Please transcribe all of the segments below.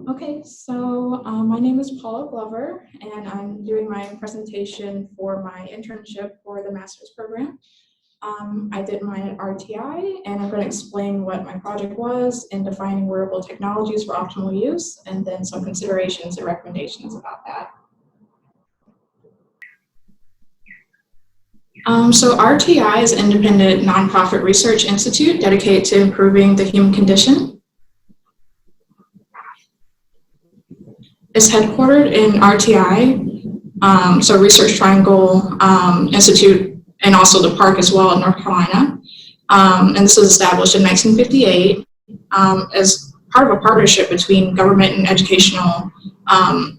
Okay, so my name is Paula Glover, and I'm doing my presentation for my internship for the master's program. I did mine at ARTI, and I'm going to explain what my project was in defining wearable technologies for optimal use, and then some considerations and recommendations about that. So RTI is an independent nonprofit research institute dedicated to improving the human condition. It's headquartered in RTI, so Research Triangle Institute, and also the park as well in North Carolina. And this was established in 1958 as part of a partnership between government and educational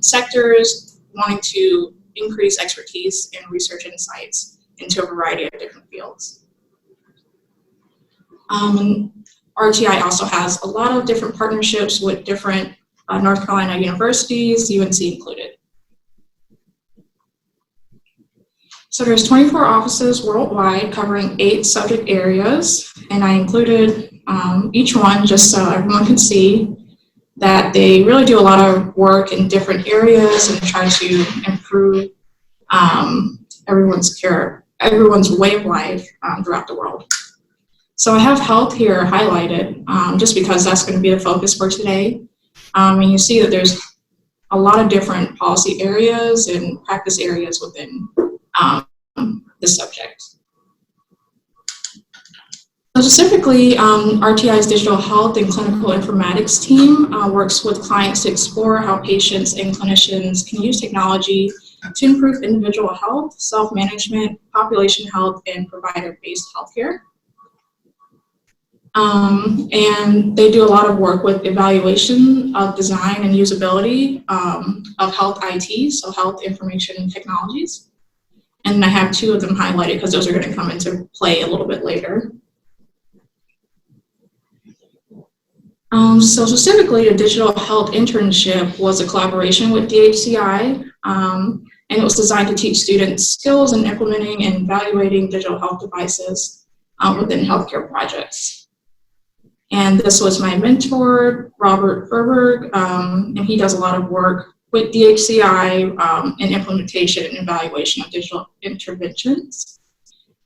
sectors wanting to increase expertise in research insights into a variety of different fields. RTI also has a lot of different partnerships with different North Carolina universities, UNC included. So there's 24 offices worldwide covering 8 subject areas, and I included each one just so everyone can see that they really do a lot of work in different areas and try to improve everyone's way of life throughout the world. So I have health here highlighted just because that's going to be the focus for today. And you see that there's a lot of different policy areas and practice areas within this subject. So specifically, RTI's digital health and clinical informatics team works with clients to explore how patients and clinicians can use technology to improve individual health, self-management, population health, and provider-based healthcare. And they do a lot of work with evaluation of design and usability of health IT, so health information technologies. And I have 2 of them highlighted because those are going to come into play a little bit later. So specifically, the digital health internship was a collaboration with DHCI, and it was designed to teach students skills in implementing and evaluating digital health devices within healthcare projects. And this was my mentor, Robert Fervor, and he does a lot of work with DHCI in implementation and evaluation of digital interventions.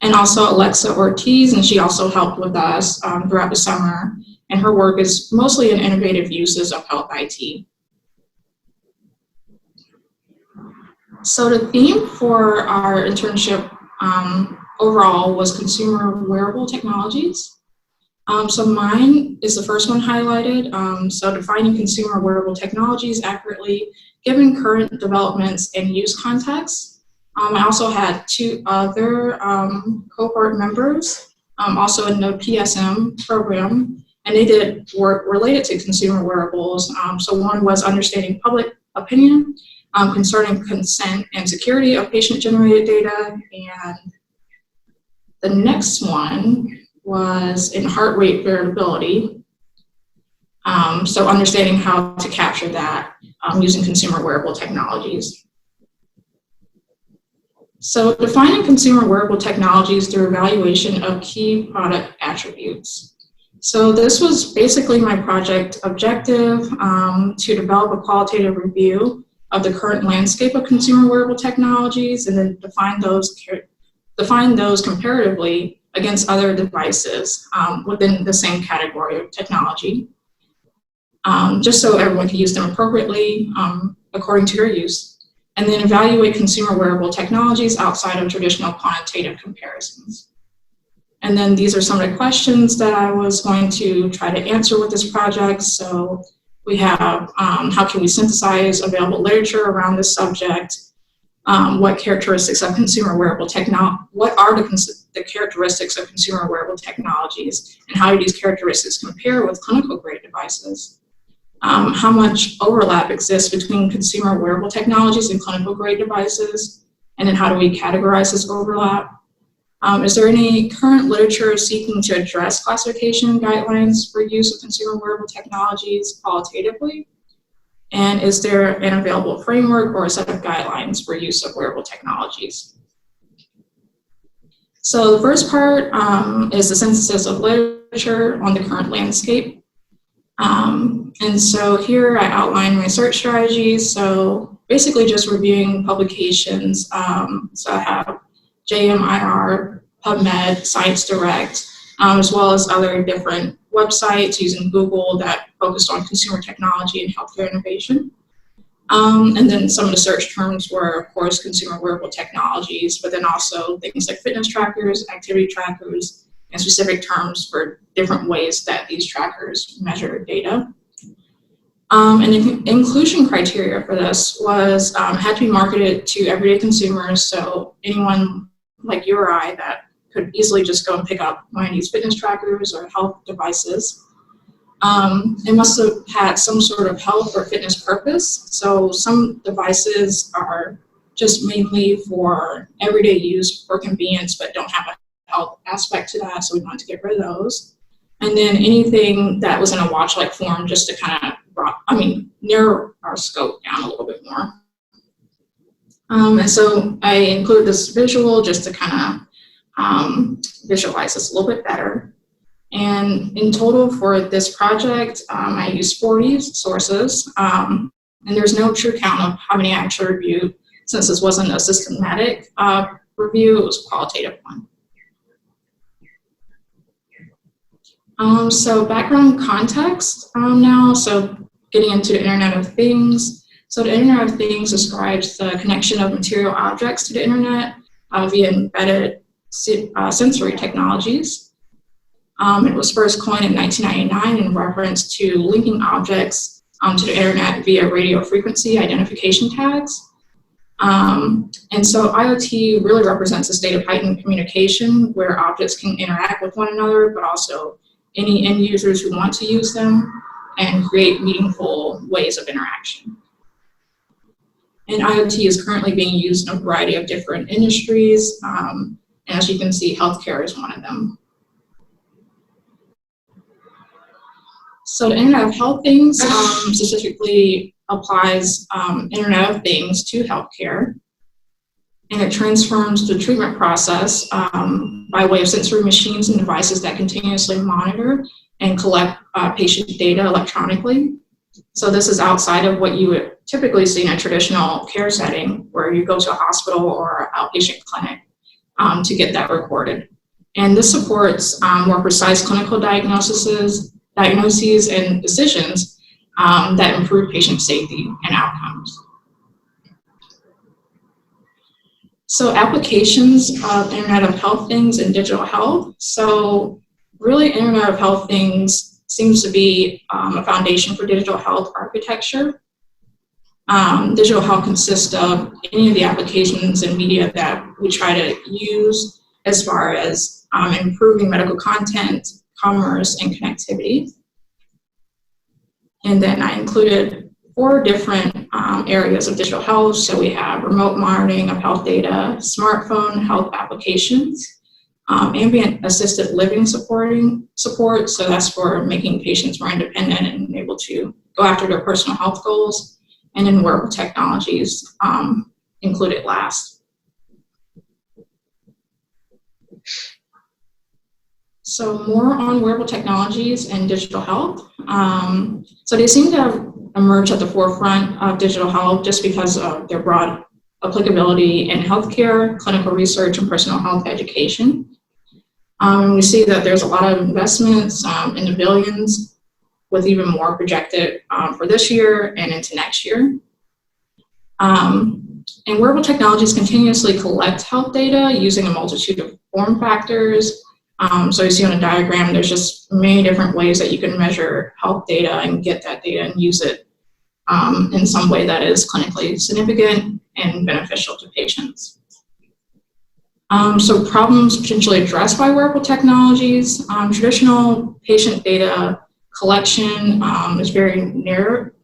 And also Alexa Ortiz, and she also helped with us throughout the summer, and her work is mostly in innovative uses of health IT. So the theme for our internship overall was consumer wearable technologies. So mine is the first one highlighted. So defining consumer wearable technologies accurately, given current developments and use contexts. I also had 2 other cohort members, also in the PSM program, and they did work related to consumer wearables. So one was understanding public opinion concerning consent and security of patient-generated data, and the next one was in heart rate variability. So understanding how to capture that using consumer wearable technologies. So defining consumer wearable technologies through evaluation of key product attributes. So this was basically my project objective to develop a qualitative review of the current landscape of consumer wearable technologies and then define those comparatively against other devices within the same category of technology, just so everyone can use them appropriately according to their use, and then evaluate consumer wearable technologies outside of traditional quantitative comparisons. And then these are some of the questions that I was going to try to answer with this project. So we have how can we synthesize available literature around this subject? What characteristics of consumer wearable technology, what are the characteristics of consumer wearable technologies, and how do these characteristics compare with clinical grade devices? How much overlap exists between consumer wearable technologies and clinical grade devices, and then how do we categorize this overlap? Is there any current literature seeking to address classification guidelines for use of consumer wearable technologies qualitatively? And is there an available framework or a set of guidelines for use of wearable technologies? So the first part is the synthesis of literature on the current landscape. And so here I outline my search strategies. So basically just reviewing publications. So I have JMIR, PubMed, ScienceDirect, as well as other different websites using Google that focused on consumer technology and healthcare innovation. And then some of the search terms were, of course, consumer wearable technologies, but then also things like fitness trackers, activity trackers, and specific terms for different ways that these trackers measure data. And the inclusion criteria for this was had to be marketed to everyday consumers, so anyone like you or I that could easily just go and pick up one of these fitness trackers or health devices. It must have had some sort of health or fitness purpose. So some devices are just mainly for everyday use for convenience, but don't have a health aspect to that, so we wanted to get rid of those. And then anything that was in a watch-like form just to kind of, narrow our scope down a little bit more. And so I include this visual just to kind of visualize this a little bit better. And in total for this project, I used 40 sources, and there's no true count of how many I actually reviewed, since this wasn't a systematic review, it was a qualitative one. So background context now, so getting into the Internet of Things. So the Internet of Things describes the connection of material objects to the Internet via embedded sensory technologies. It was first coined in 1999 in reference to linking objects to the Internet via radio frequency identification tags. And so IoT really represents a state of heightened communication where objects can interact with one another, but also any end users who want to use them and create meaningful ways of interaction. And IoT is currently being used in a variety of different industries. And as you can see, healthcare is one of them. So the Internet of Health Things specifically applies Internet of Things to healthcare. And it transforms the treatment process by way of sensory machines and devices that continuously monitor and collect patient data electronically. So this is outside of what you would typically see in a traditional care setting where you go to a hospital or outpatient clinic to get that recorded. And this supports more precise clinical diagnoses and decisions that improve patient safety and outcomes. So applications of Internet of Health Things and digital health. So really Internet of Health Things seems to be a foundation for digital health architecture. Digital health consists of any of the applications and media that we try to use as far as improving medical content, commerce, and connectivity. And then I included 4 different areas of digital health. So we have remote monitoring of health data, smartphone health applications, ambient assisted living support. So that's for making patients more independent and able to go after their personal health goals. And then wearable technologies included last. So more on wearable technologies and digital health. So they seem to have emerged at the forefront of digital health just because of their broad applicability in healthcare, clinical research, and personal health education. We see that there's a lot of investments in the billions, with even more projected for this year and into next year. And wearable technologies continuously collect health data using a multitude of form factors. So you see on the diagram, there's just many different ways that you can measure health data and get that data and use it in some way that is clinically significant and beneficial to patients. So problems potentially addressed by wearable technologies. Traditional patient data collection is very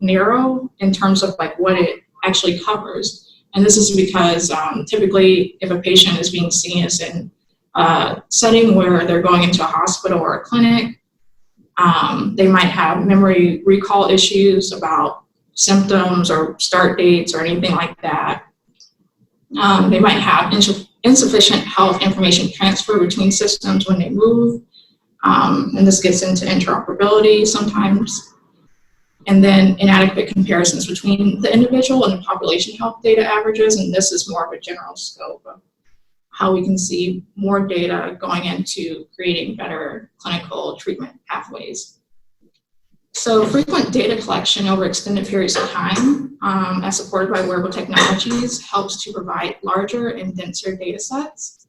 narrow in terms of like what it actually covers. And this is because typically if a patient is being seen as in a setting where they're going into a hospital or a clinic, they might have memory recall issues about symptoms or start dates or anything like that. They might have insufficient health information transfer between systems when they move. And this gets into interoperability sometimes. and then inadequate comparisons between the individual and the population health data averages, and this is more of a general scope of how we can see more data going into creating better clinical treatment pathways. So frequent data collection over extended periods of time, as supported by wearable technologies, helps to provide larger and denser data sets.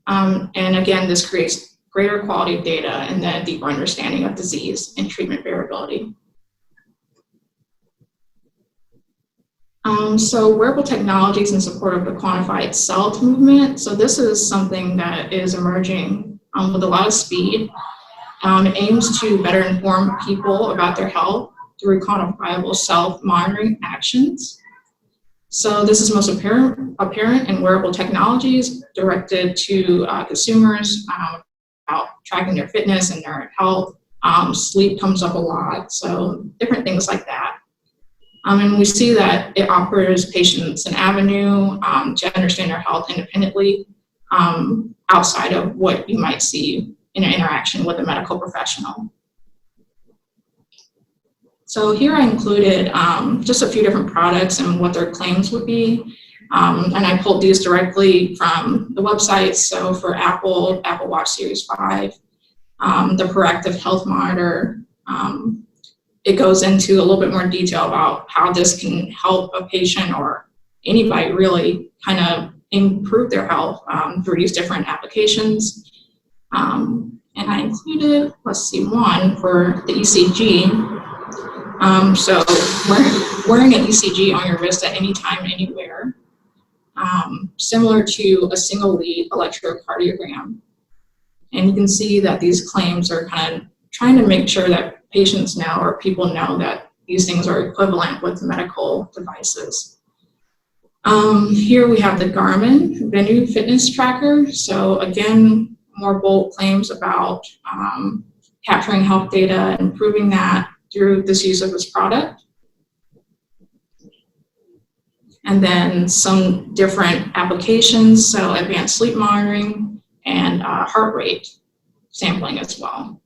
And again, this creates greater quality of data and then a deeper understanding of disease and treatment variability. So wearable technologies in support of the quantified self movement. So this is something that is emerging with a lot of speed. It aims to better inform people about their health through quantifiable self-monitoring actions. So this is most apparent in wearable technologies directed to consumers about tracking their fitness and their health. Sleep comes up a lot, so different things like that. And we see that it offers patients an avenue to understand their health independently outside of what you might see in an interaction with a medical professional. So here I included just a few different products and what their claims would be. And I pulled these directly from the website. So for Apple Watch Series 5, the Proactive Health Monitor, it goes into a little bit more detail about how this can help a patient or anybody really kind of improve their health through these different applications. And I included, one for the ECG. So wearing an ECG on your wrist at any time, anywhere, similar to a single lead electrocardiogram. And you can see that these claims are kind of trying to make sure that patients know or people know that these things are equivalent with medical devices. Here we have the Garmin Venue Fitness Tracker. So again, more bold claims about capturing health data and improving that through this use of this product. And then some different applications, so advanced sleep monitoring and heart rate sampling as well.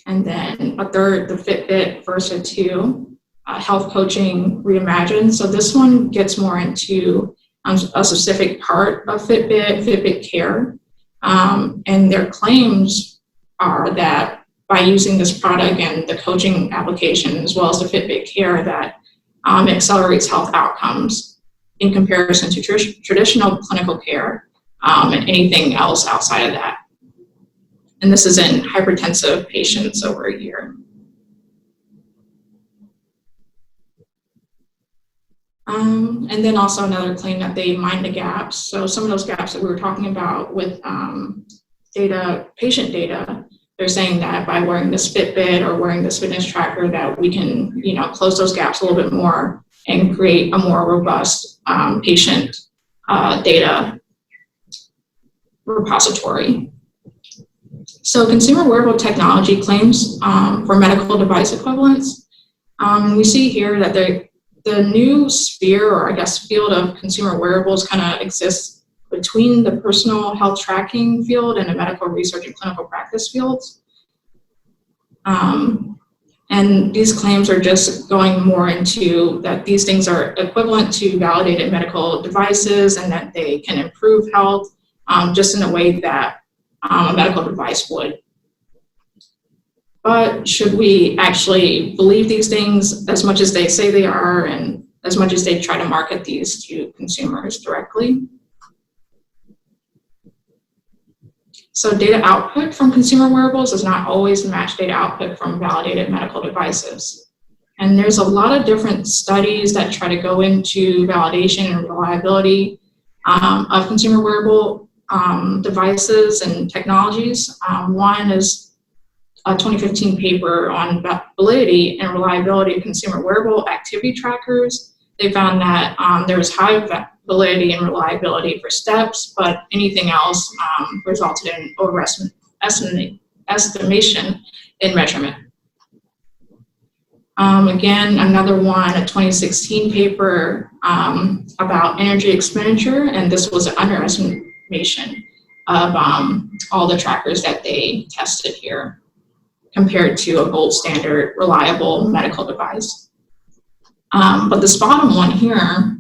And then a third, the Fitbit Versa 2, health coaching reimagined. So this one gets more into a specific part of Fitbit Care. And their claims are that by using this product and the coaching application, as well as the Fitbit Care, that it accelerates health outcomes in comparison to traditional clinical care and anything else outside of that. And this is in hypertensive patients over a year. And then also another claim that they mind the gaps. So some of those gaps that we were talking about with patient data, they're saying that by wearing this Fitbit or wearing this fitness tracker that we can, close those gaps a little bit more and create a more robust patient data repository. So consumer wearable technology claims for medical device equivalents. We see here that the new sphere, or I guess field of consumer wearables, kind of exists between the personal health tracking field and the medical research and clinical practice fields. And these claims are just going more into that these things are equivalent to validated medical devices and that they can improve health just in a way that a medical device would. But should we actually believe these things as much as they say they are and as much as they try to market these to consumers directly? So data output from consumer wearables does not always match data output from validated medical devices. And there's a lot of different studies that try to go into validation and reliability of consumer wearable devices and technologies. One is a 2015 paper on validity and reliability of consumer wearable activity trackers. They found that there was high validity and reliability for steps, but anything else resulted in overestimation in measurement. Again, another one, a 2016 paper about energy expenditure, and this was an underestimation of all the trackers that they tested here, compared to a gold standard reliable medical device. But this bottom one here,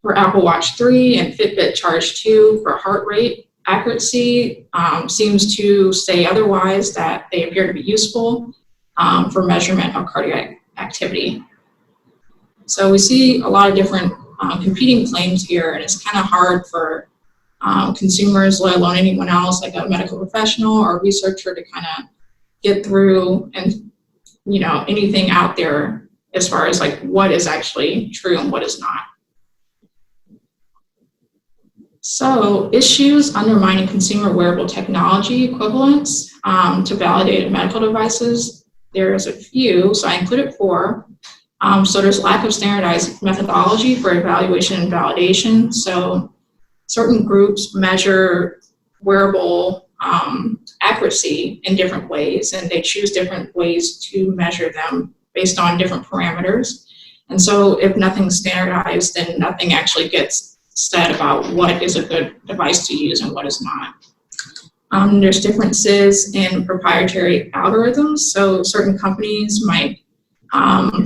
for Apple Watch 3 and Fitbit Charge 2 for heart rate accuracy, seems to say otherwise, that they appear to be useful for measurement of cardiac activity. So we see a lot of different competing claims here, and it's kind of hard for consumers, let alone anyone else, like a medical professional or researcher, to kind of get through and, you know, anything out there as far as like what is actually true and what is not. So issues undermining consumer wearable technology equivalence to validated medical devices, there's a few, so I included 4. So there's lack of standardized methodology for evaluation and validation. So certain groups measure wearable accuracy in different ways, and they choose different ways to measure them based on different parameters. And so if nothing's standardized, then nothing actually gets said about what is a good device to use and what is not. There's differences in proprietary algorithms. So certain companies might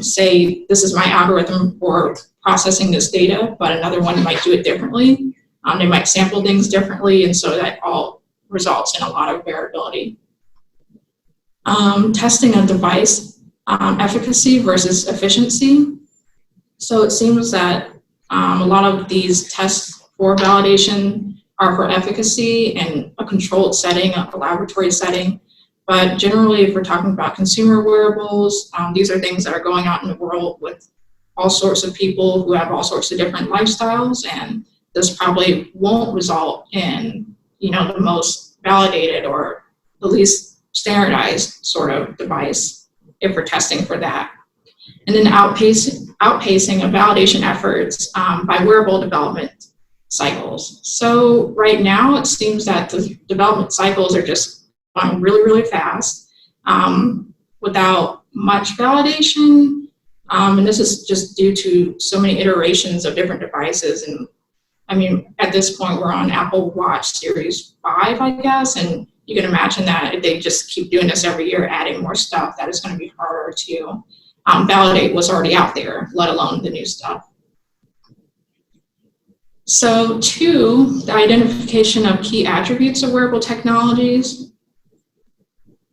say, this is my algorithm for processing this data, but another one might do it differently. They might sample things differently, and so that all results in a lot of variability. Testing a device efficacy versus efficiency. So it seems that a lot of these tests for validation are for efficacy in a controlled setting, a laboratory setting. But generally, if we're talking about consumer wearables, these are things that are going out in the world with all sorts of people who have all sorts of different lifestyles, and this probably won't result in, you know, the most validated or the least standardized sort of device if we're testing for that. And then outpacing of validation efforts by wearable development cycles. So right now, it seems that the development cycles are just going really, really fast without much validation. And this is just due to so many iterations of different devices. And I mean, at this point, we're on Apple Watch Series 5, I guess, and you can imagine that if they just keep doing this every year, adding more stuff, that is going to be harder to validate what's already out there, let alone the new stuff. So 2, the identification of key attributes of wearable technologies.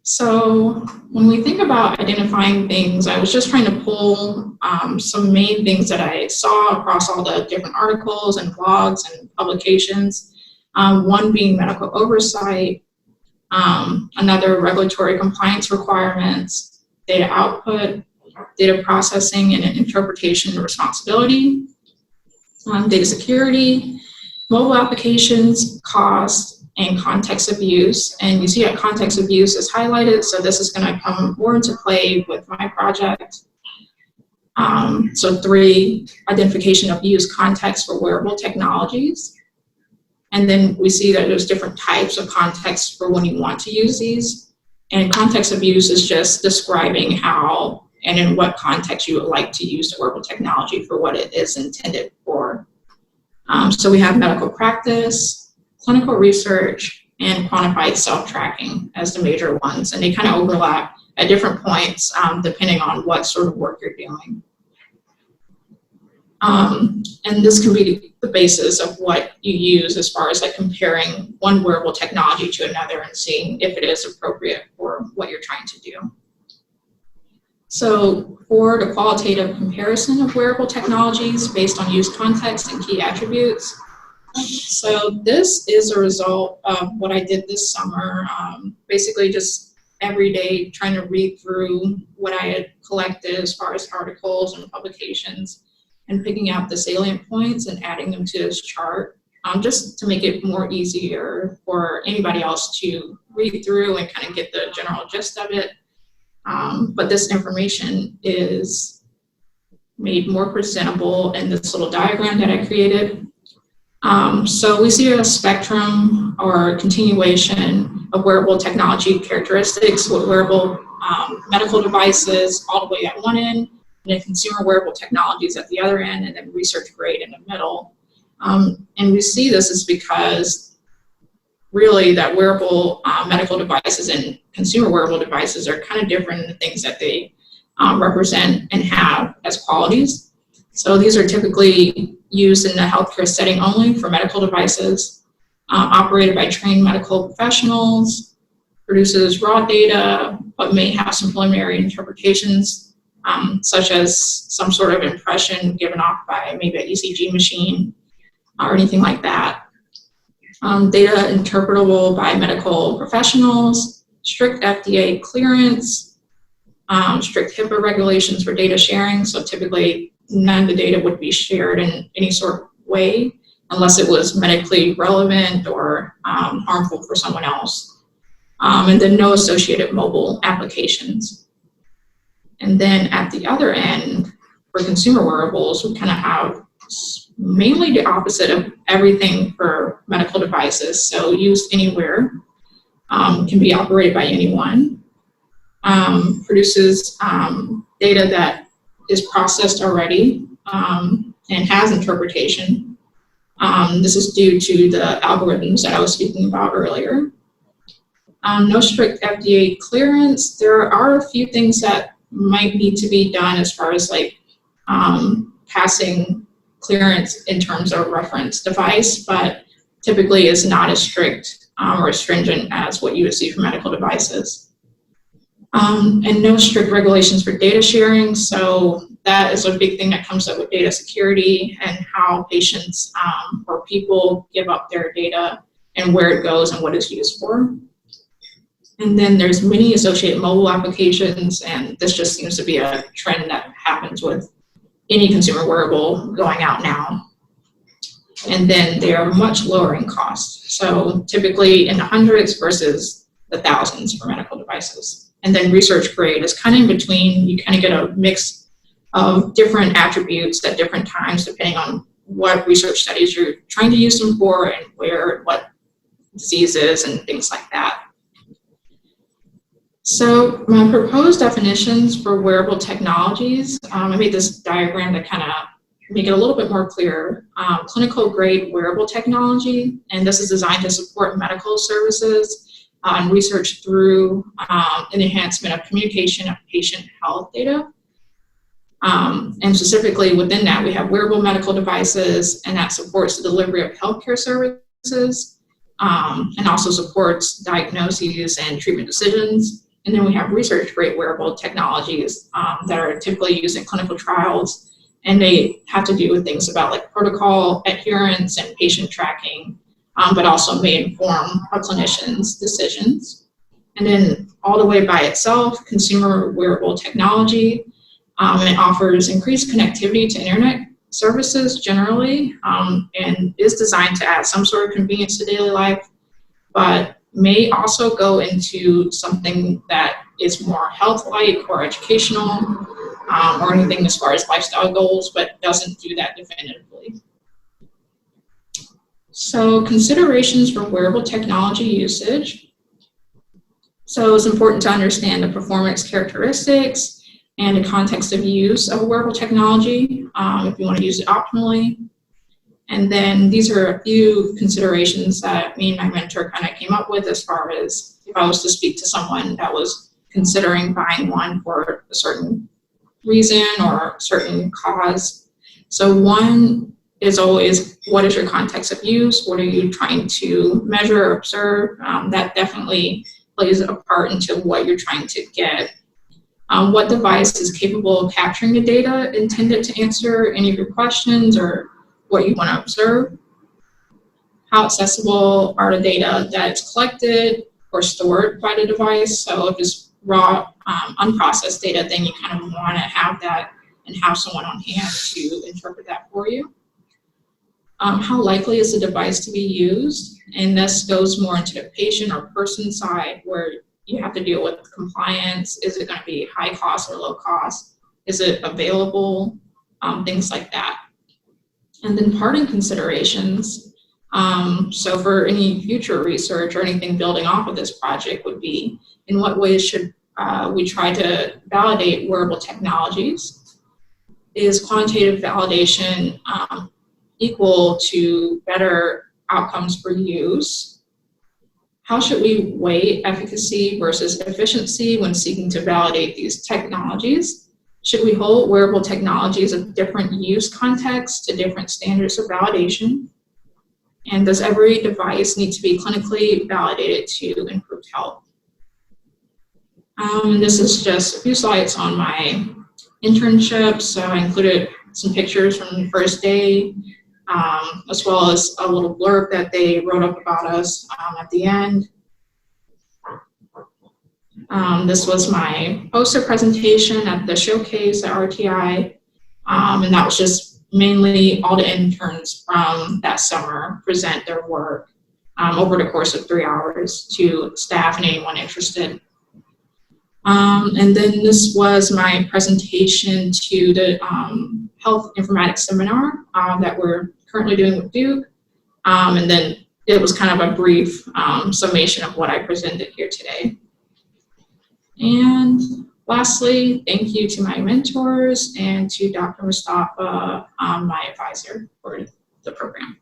So when we think about identifying things, I was just trying to pull some main things that I saw across all the different articles and blogs and publications. One being medical oversight, another regulatory compliance requirements, data output, data processing and interpretation responsibility, data security, mobile applications, cost, and context of use. And you see that context of use is highlighted, so this is going to come more into play with my project. So 3, identification of use context for wearable technologies. And then we see that there's different types of context for when you want to use these. And context of use is just describing how and in what context you would like to use the wearable technology for what it is intended for. So we have medical practice, clinical research, and quantified self-tracking as the major ones. And they kind of overlap at different points depending on what sort of work you're doing. And this can be the basis of what you use as far as like comparing one wearable technology to another and seeing if it is appropriate for what you're trying to do. So for the qualitative comparison of wearable technologies based on use context and key attributes. So this is a result of what I did this summer, basically just every day trying to read through what I had collected as far as articles and publications and picking out the salient points and adding them to this chart, just to make it more easier for anybody else to read through and kind of get the general gist of it. But this information is made more presentable in this little diagram that I created. So we see a spectrum or continuation of wearable technology characteristics with wearable medical devices all the way at one end, and then consumer wearable technologies at the other end, and then research grade in the middle. And we see this is because really that wearable medical devices and consumer wearable devices are kind of different in the things that they represent and have as qualities. So these are typically used in the healthcare setting only for medical devices, operated by trained medical professionals, produces raw data, but may have some preliminary interpretations, such as some sort of impression given off by maybe an ECG machine or anything like that. Data interpretable by medical professionals, strict FDA clearance, strict HIPAA regulations for data sharing. So typically none of the data would be shared in any sort of way unless it was medically relevant or harmful for someone else. And then no associated mobile applications. And then at the other end, for consumer wearables, we kind of have mainly the opposite of everything for medical devices. So used anywhere, can be operated by anyone, produces data that is processed already and has interpretation. This is due to the algorithms that I was speaking about earlier. No strict FDA clearance. There are a few things that might need to be done as far as like passing clearance in terms of reference device, but typically is not as strict or stringent as what you would see for medical devices. And no strict regulations for data sharing. So that is a big thing that comes up with data security and how patients or people give up their data and where it goes and what it's used for. And then there's many associated mobile applications, and this just seems to be a trend that happens with any consumer wearable going out now. And then they are much lower in cost. So typically in the hundreds versus the thousands for medical devices. And then research grade is kind of in between. You kind of get a mix of different attributes at different times depending on what research studies you're trying to use them for and where, what diseases and things like that. So my proposed definitions for wearable technologies, I made this diagram to kind of make it a little bit more clear. Clinical grade wearable technology, and this is designed to support medical services and research through an enhancement of communication of patient health data. And specifically within that, we have wearable medical devices, and that supports the delivery of healthcare services and also supports diagnoses and treatment decisions. And then we have research-grade wearable technologies that are typically used in clinical trials, and they have to do with things about like protocol adherence and patient tracking, but also may inform a clinician's decisions. And then all the way by itself, consumer wearable technology, it offers increased connectivity to internet services generally, and is designed to add some sort of convenience to daily life, but may also go into something that is more health-like or educational or anything as far as lifestyle goals, but doesn't do that definitively. So considerations for wearable technology usage. So it's important to understand the performance characteristics and the context of use of wearable technology if you want to use it optimally. And then these are a few considerations that me and my mentor kind of came up with as far as if I was to speak to someone that was considering buying one for a certain reason or certain cause. So one is always, what is your context of use? What are you trying to measure or observe? That definitely plays a part into what you're trying to get. What device is capable of capturing the data intended to answer any of your questions or what you want to observe? How accessible are the data that is collected or stored by the device? So if it's raw, unprocessed data, then you kind of want to have that and have someone on hand to interpret that for you. How likely is the device to be used? And this goes more into the patient or person side where you have to deal with compliance. Is it going to be high cost or low cost? Is it available? Things like that. And then parting considerations. So for any future research or anything building off of this project would be, in what ways should we try to validate wearable technologies? Is quantitative validation equal to better outcomes for use? how should we weigh efficacy versus efficiency when seeking to validate these technologies? Should we hold wearable technologies of different use contexts to different standards of validation? And does every device need to be clinically validated to improve health? This is just a few slides on my internship. So I included some pictures from the first day, as well as a little blurb that they wrote up about us at the end. This was my poster presentation at the showcase at ARTI, and that was just mainly all the interns from that summer present their work over the course of 3 hours to staff and anyone interested. And then this was my presentation to the health informatics seminar that we're currently doing with Duke. And then it was kind of a brief summation of what I presented here today. And lastly, thank you to my mentors and to Dr. Mustafa, my advisor for the program.